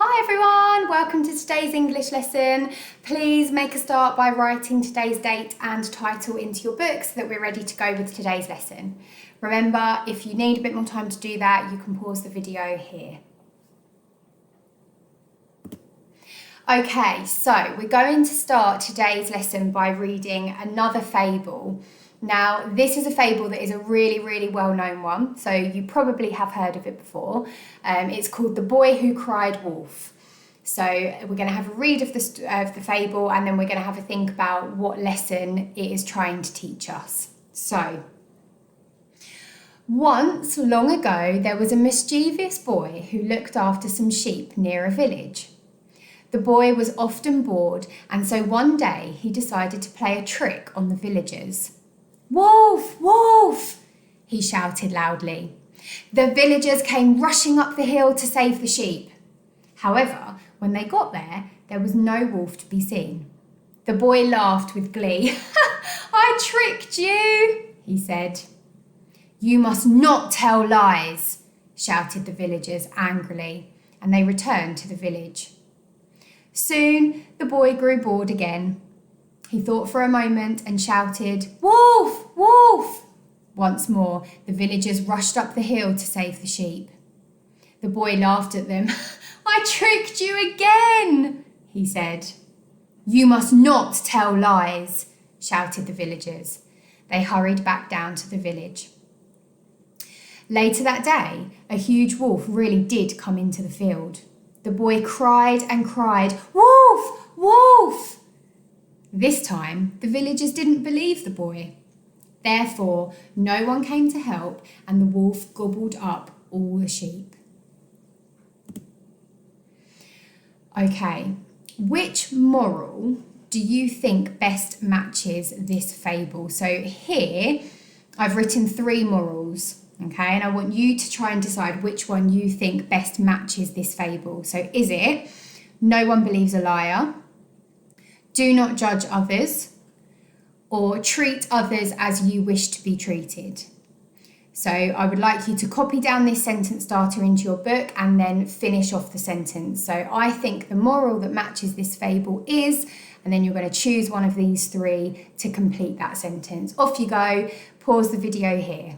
Hi everyone, welcome to today's English lesson. Please make a start by writing today's date and title into your book so that we're ready to go with today's lesson. Remember, if you need a bit more time to do that, you can pause the video here. Okay, so we're going to start today's lesson by reading another fable. Now, this is a fable that is a really well-known one, so you probably have heard of it before. It's called The Boy Who Cried Wolf. So we're going to have a read of the fable, and then we're going to have a think about what lesson it is trying to teach us. So, once, long ago, there was a mischievous boy who looked after some sheep near a village. The boy was often bored, and so one day he decided to play a trick on the villagers. "Wolf! Wolf!" he shouted loudly. The villagers came rushing up the hill to save the sheep. However, when they got there, there was no wolf to be seen. The boy laughed with glee. "I tricked you," he said. "You must not tell lies," shouted the villagers angrily, and they returned to the village. Soon the boy grew bored again. He thought for a moment and shouted, "Wolf! Wolf!" Once more, the villagers rushed up the hill to save the sheep. The boy laughed at them. "I tricked you again," he said. "You must not tell lies," shouted the villagers. They hurried back down to the village. Later that day, a huge wolf really did come into the field. The boy cried and cried, "Wolf! Wolf!" This time, the villagers didn't believe the boy. Therefore, no one came to help, and the wolf gobbled up all the sheep. Okay, which moral do you think best matches this fable? So here, I've written 3 morals, okay? And I want you to try and decide which one you think best matches this fable. So is it, no one believes a liar, do not judge others, or treat others as you wish to be treated? So I would like you to copy down this sentence starter into your book and then finish off the sentence. So I think the moral that matches this fable is, and then you're going to choose one of these 3 to complete that sentence. Off you go, pause the video here.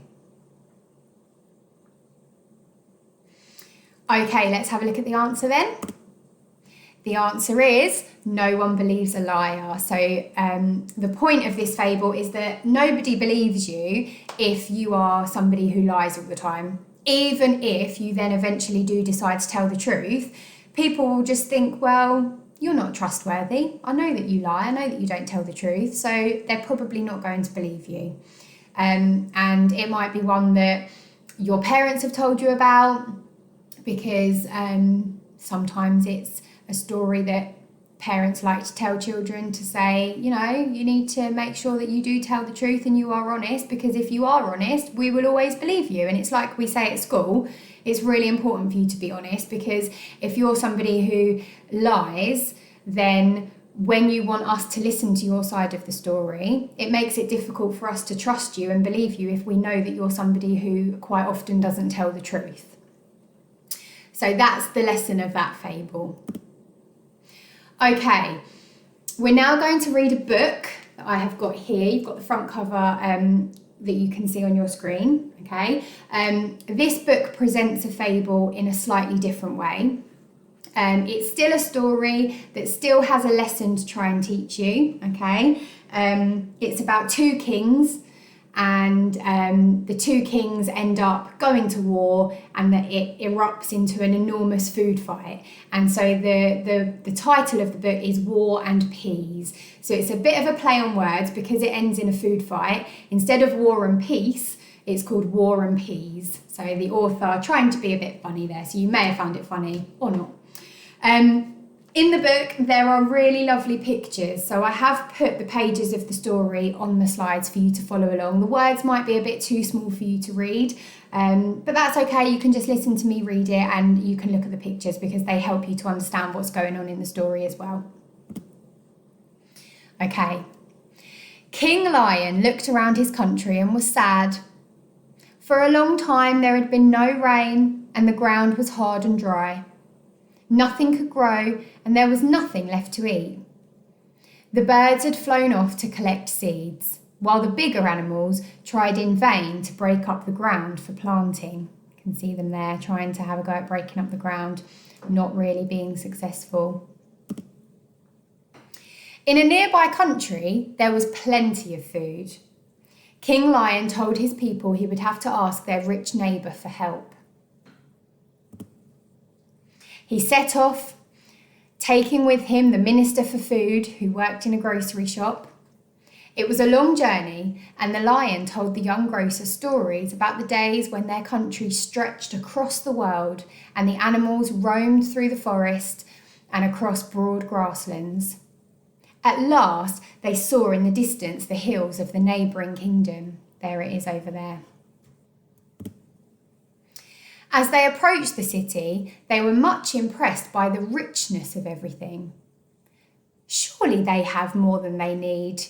Okay, let's have a look at the answer then. The answer is, no one believes a liar. So the point of this fable is that nobody believes you if you are somebody who lies all the time. Even if you then eventually do decide to tell the truth, people will just think, well, you're not trustworthy. I know that you lie. I know that you don't tell the truth. So they're probably not going to believe you. And it might be one that your parents have told you about, because sometimes it's a story that parents like to tell children to say, you know, you need to make sure that you do tell the truth and you are honest, because if you are honest, we will always believe you. And it's like we say at school, it's really important for you to be honest, because if you're somebody who lies, then when you want us to listen to your side of the story, it makes it difficult for us to trust you and believe you if we know that you're somebody who quite often doesn't tell the truth. So that's the lesson of that fable. Okay, we're now going to read a book that I have got here. You've got the front cover that you can see on your screen, okay? This book presents a fable in a slightly different way. It's still a story that still has a lesson to try and teach you, okay? It's about 2 kings, and the 2 kings end up going to war, and that it erupts into an enormous food fight. And so the title of the book is War and Peas. So it's a bit of a play on words because it ends in a food fight. Instead of War and Peace, it's called War and Peas. So the author trying to be a bit funny there. So you may have found it funny or not. In the book, there are really lovely pictures. So I have put the pages of the story on the slides for you to follow along. The words might be a bit too small for you to read, but that's okay. You can just listen to me read it and you can look at the pictures because they help you to understand what's going on in the story as well. Okay. King Lion looked around his country and was sad. For a long time there had been no rain and the ground was hard and dry. Nothing could grow, and there was nothing left to eat. The birds had flown off to collect seeds, while the bigger animals tried in vain to break up the ground for planting. You can see them there trying to have a go at breaking up the ground, not really being successful. In a nearby country, there was plenty of food. King Lion told his people he would have to ask their rich neighbour for help. He set off, taking with him the Minister for Food, who worked in a grocery shop. It was a long journey, and the lion told the young grocer stories about the days when their country stretched across the world and the animals roamed through the forest and across broad grasslands. At last, they saw in the distance the hills of the neighbouring kingdom. There it is over there. As they approached the city, they were much impressed by the richness of everything. "Surely they have more than they need,"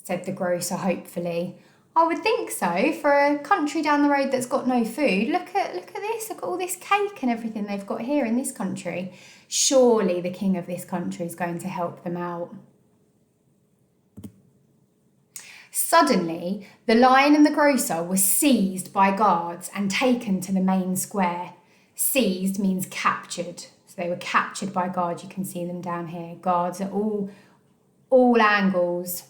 said the grocer hopefully. "I would think so, for a country down the road that's got no food. Look at this, look at all this cake and everything they've got here in this country. Surely the king of this country is going to help them out." Suddenly, the lion and the grocer were seized by guards and taken to the main square. Seized means captured. So they were captured by guards. You can see them down here. Guards at all angles.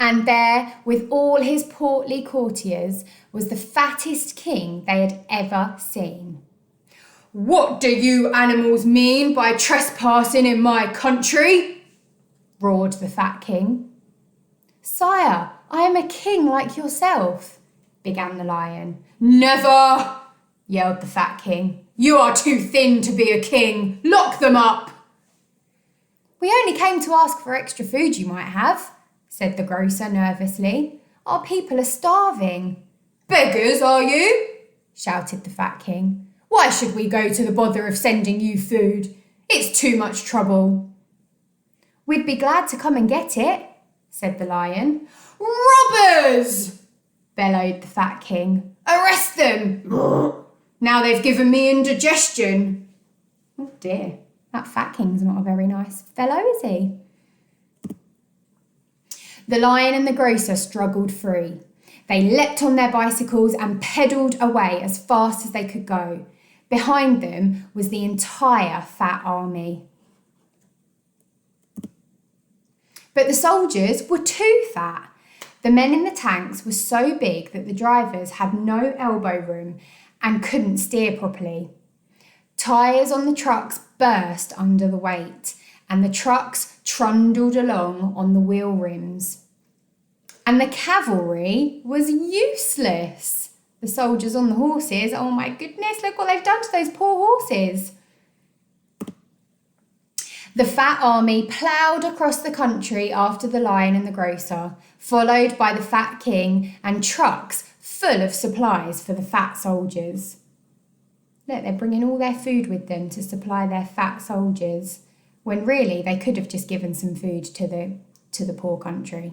And there, with all his portly courtiers, was the fattest king they had ever seen. "What do you animals mean by trespassing in my country?" roared the fat king. "Sire, I am a king like yourself," began the lion. "Never!" yelled the fat king. "You are too thin to be a king. Lock them up." "We only came to ask for extra food you might have," said the grocer nervously. "Our people are starving." "Beggars, are you?" shouted the fat king. "Why should we go to the bother of sending you food? It's too much trouble." "We'd be glad to come and get it," said the lion. "Robbers!" bellowed the fat king. "Arrest them! Now they've given me indigestion." Oh dear, that fat king's not a very nice fellow, is he? The lion and the grocer struggled free. They leapt on their bicycles and pedalled away as fast as they could go. Behind them was the entire fat army. But the soldiers were too fat. The men in the tanks were so big that the drivers had no elbow room and couldn't steer properly. Tyres on the trucks burst under the weight, and the trucks trundled along on the wheel rims. And the cavalry was useless. The soldiers on the horses, oh my goodness, look what they've done to those poor horses. The fat army ploughed across the country after the lion and the grocer, followed by the fat king and trucks full of supplies for the fat soldiers. Look, they're bringing all their food with them to supply their fat soldiers, when really they could have just given some food to the poor country.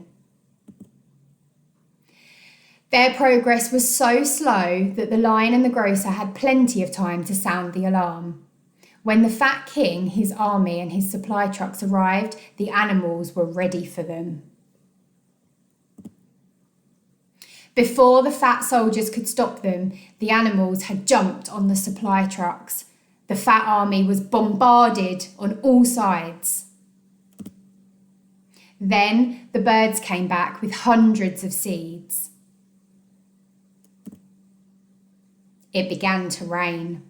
Their progress was so slow that the lion and the grocer had plenty of time to sound the alarm. When the fat king, his army and his supply trucks arrived, the animals were ready for them. Before the fat soldiers could stop them, the animals had jumped on the supply trucks. The fat army was bombarded on all sides. Then the birds came back with hundreds of seeds. It began to rain.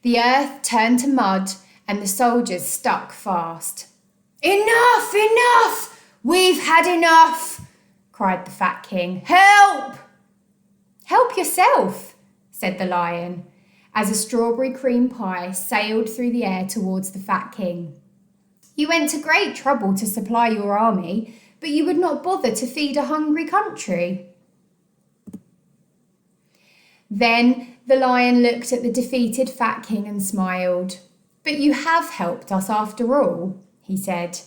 The earth turned to mud and the soldiers stuck fast. "Enough! Enough! We've had enough!" cried the fat king. "Help!" "Help yourself," said the lion, as a strawberry cream pie sailed through the air towards the fat king. "You went to great trouble to supply your army, but you would not bother to feed a hungry country." Then the lion looked at the defeated fat king and smiled. "But you have helped us after all," he said.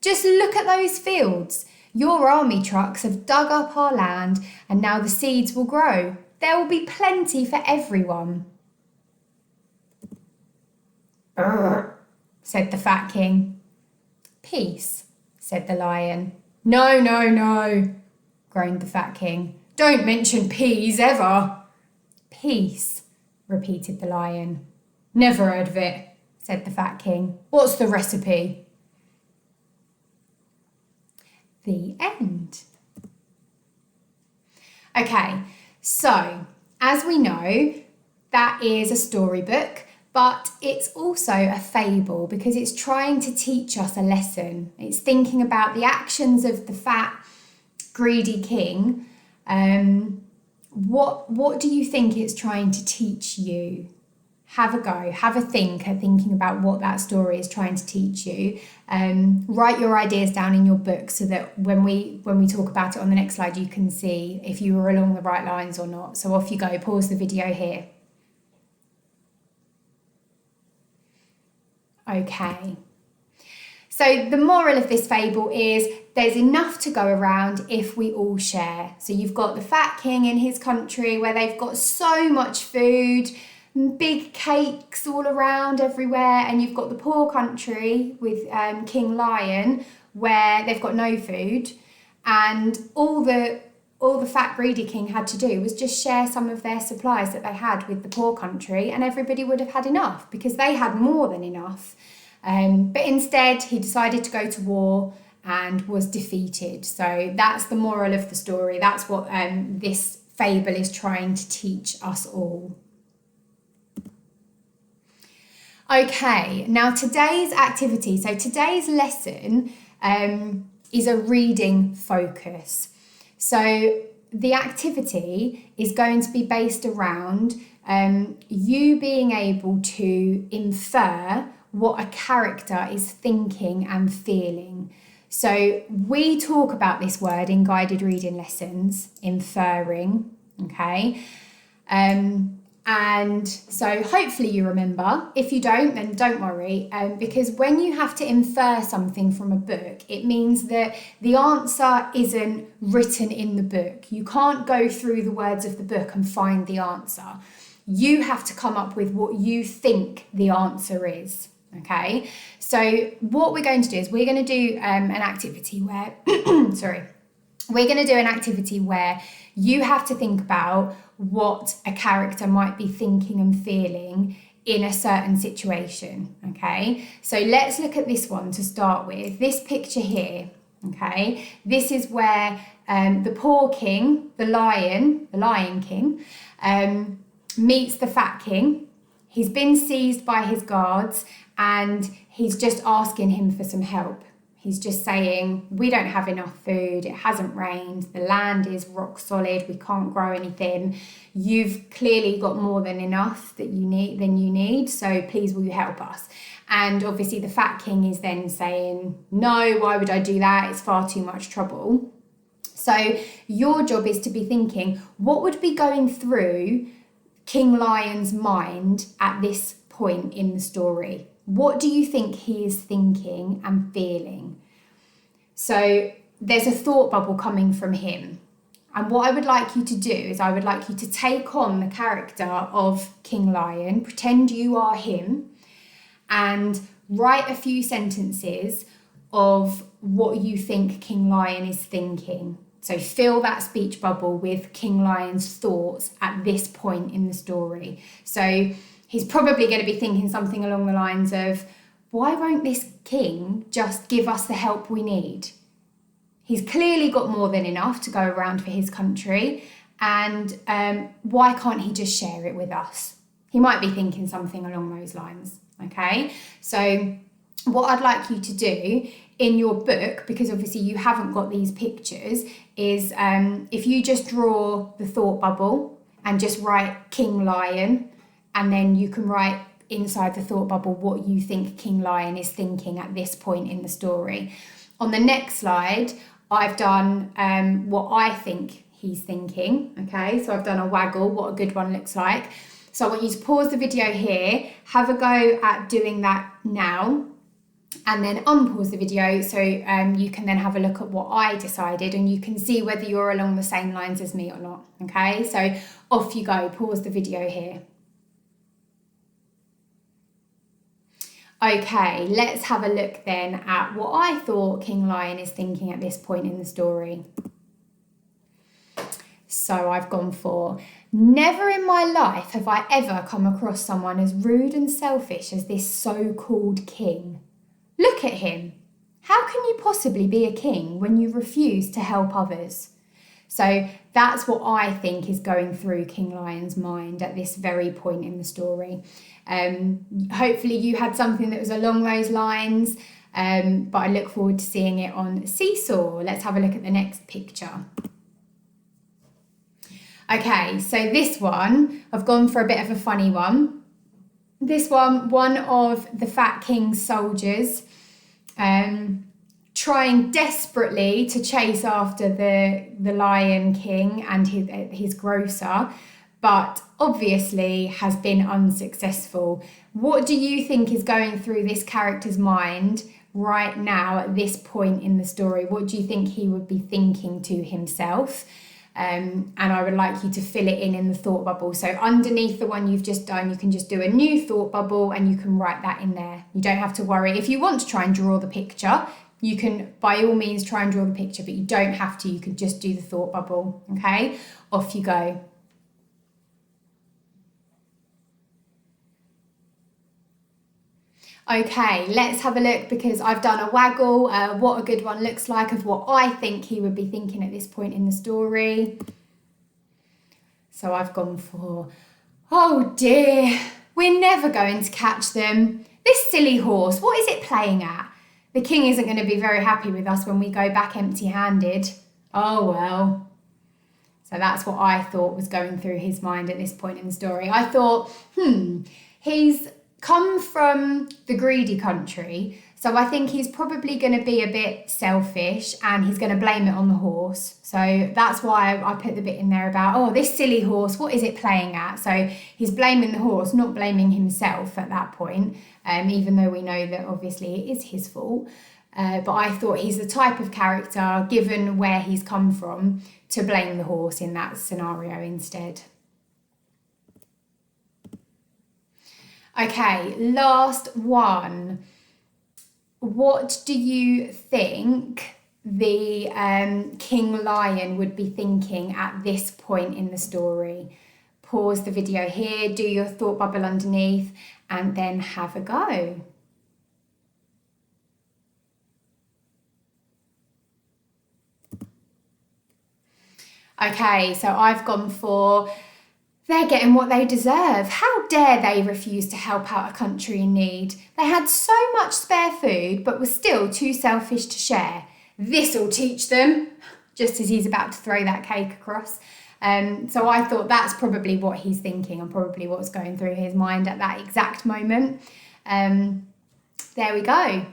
"Just look at those fields. Your army trucks have dug up our land and now the seeds will grow. There will be plenty for everyone. "Brr," said the fat king. "Peace," said the lion. "No, no, no," groaned the fat king. "Don't mention peas ever." "Peace," repeated the lion. "Never heard of it," said the fat king. "What's the recipe?" The end. Okay, so as we know, that is a storybook, but it's also a fable because it's trying to teach us a lesson. It's thinking about the actions of the fat, greedy king. What do you think it's trying to teach you? Have a go, have a think at thinking about what that story is trying to teach you. Write your ideas down in your book so that when we talk about it on the next slide, you can see if you were along the right lines or not. So off you go, pause the video here. Okay. So the moral of this fable is there's enough to go around if we all share. So you've got the fat king in his country where they've got so much food, big cakes all around everywhere, and you've got the poor country with King Lion where they've got no food, and all the fat greedy king had to do was just share some of their supplies that they had with the poor country, and everybody would have had enough because they had more than enough. But instead he decided to go to war and was defeated. So that's the moral of the story. That's what this fable is trying to teach us all. Okay, now today's activity, so today's lesson is a reading focus. So the activity is going to be based around you being able to infer what a character is thinking and feeling. So we talk about this word in guided reading lessons, inferring, okay? And so hopefully you remember. If you don't, then don't worry, because when you have to infer something from a book, it means that the answer isn't written in the book. You can't go through the words of the book and find the answer. You have to come up with what you think the answer is, okay? So what we're going to do is we're going to do an activity where, we're going to do an activity where you have to think about what a character might be thinking and feeling in a certain situation, okay? So let's look at this one to start with. This picture here, okay? This is where the poor king, the lion king, meets the fat king. He's been seized by his guards and he's just asking him for some help. He's just saying, we don't have enough food, it hasn't rained, the land is rock solid, we can't grow anything. You've clearly got more than enough than you need, so please will you help us? And obviously the fat king is then saying, no, why would I do that? It's far too much trouble. So your job is to be thinking, what would be going through King Lion's mind at this point in the story? What do you think he is thinking and feeling? So there's a thought bubble coming from him. And what I would like you to do is I would like you to take on the character of King Lion, pretend you are him, and write a few sentences of what you think King Lion is thinking. So fill that speech bubble with King Lion's thoughts at this point in the story. So he's probably going to be thinking something along the lines of, why won't this king just give us the help we need? He's clearly got more than enough to go around for his country, and why can't he just share it with us? He might be thinking something along those lines, okay? So what I'd like you to do in your book, because obviously you haven't got these pictures, is if you just draw the thought bubble and just write King Lion, and then you can write inside the thought bubble what you think King Lion is thinking at this point in the story. On the next slide, I've done what I think he's thinking, okay? So I've done a waggle, what a good one looks like. So I want you to pause the video here, have a go at doing that now. and then unpause the video so you can then have a look at what I decided and you can see whether you're along the same lines as me or not. Okay, so off you go, pause the video here. Okay, let's have a look then at what I thought King Lion is thinking at this point in the story. So I've gone for, never in my life have I ever come across someone as rude and selfish as this so-called king. Look at him. How can you possibly be a king when you refuse to help others? So that's what I think is going through King Lion's mind at this very point in the story. Hopefully you had something that was along those lines, but I look forward to seeing it on Seesaw. Let's have a look at the next picture. Okay, so this one, I've gone for a bit of a funny one. This one of the Fat King's soldiers trying desperately to chase after the Lion King and his grocer, but obviously has been unsuccessful. What do you think is going through this character's mind right now at this point in the story? What do you think he would be thinking to himself? And I would like you to fill it in the thought bubble. So underneath the one you've just done, you can just do a new thought bubble and you can write that in there. You don't have to worry. If you want to try and draw the picture, you can by all means try and draw the picture, but you don't have to. You can just do the thought bubble. Okay, off you go. Okay, let's have a look because I've done a waggle, what a good one looks like of what I think he would be thinking at this point in the story. So I've gone for, oh dear, we're never going to catch them. This silly horse, what is it playing at? The king isn't going to be very happy with us when we go back empty-handed. Oh well. So that's what I thought was going through his mind at this point in the story. I thought, he's come from the greedy country, so I think he's probably going to be a bit selfish and he's going to blame it on the horse. So that's why I put the bit in there about, oh, this silly horse, what is it playing at? So he's blaming the horse, not blaming himself at that point, even though we know that obviously it is his fault. But I thought he's the type of character, given where he's come from, to blame the horse in that scenario instead. Okay, last one. What do you think the King Lion would be thinking at this point in the story? Pause the video here, do your thought bubble underneath, and then have a go. Okay, so I've gone for, they're getting what they deserve. How dare they refuse to help out a country in need? They had so much spare food, but were still too selfish to share. This'll teach them, just as he's about to throw that cake across. So I thought that's probably what he's thinking and probably what's going through his mind at that exact moment. There we go.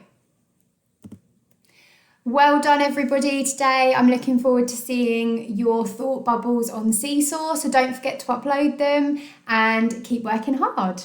Well done everybody today. I'm looking forward to seeing your thought bubbles on Seesaw, so don't forget to upload them and keep working hard.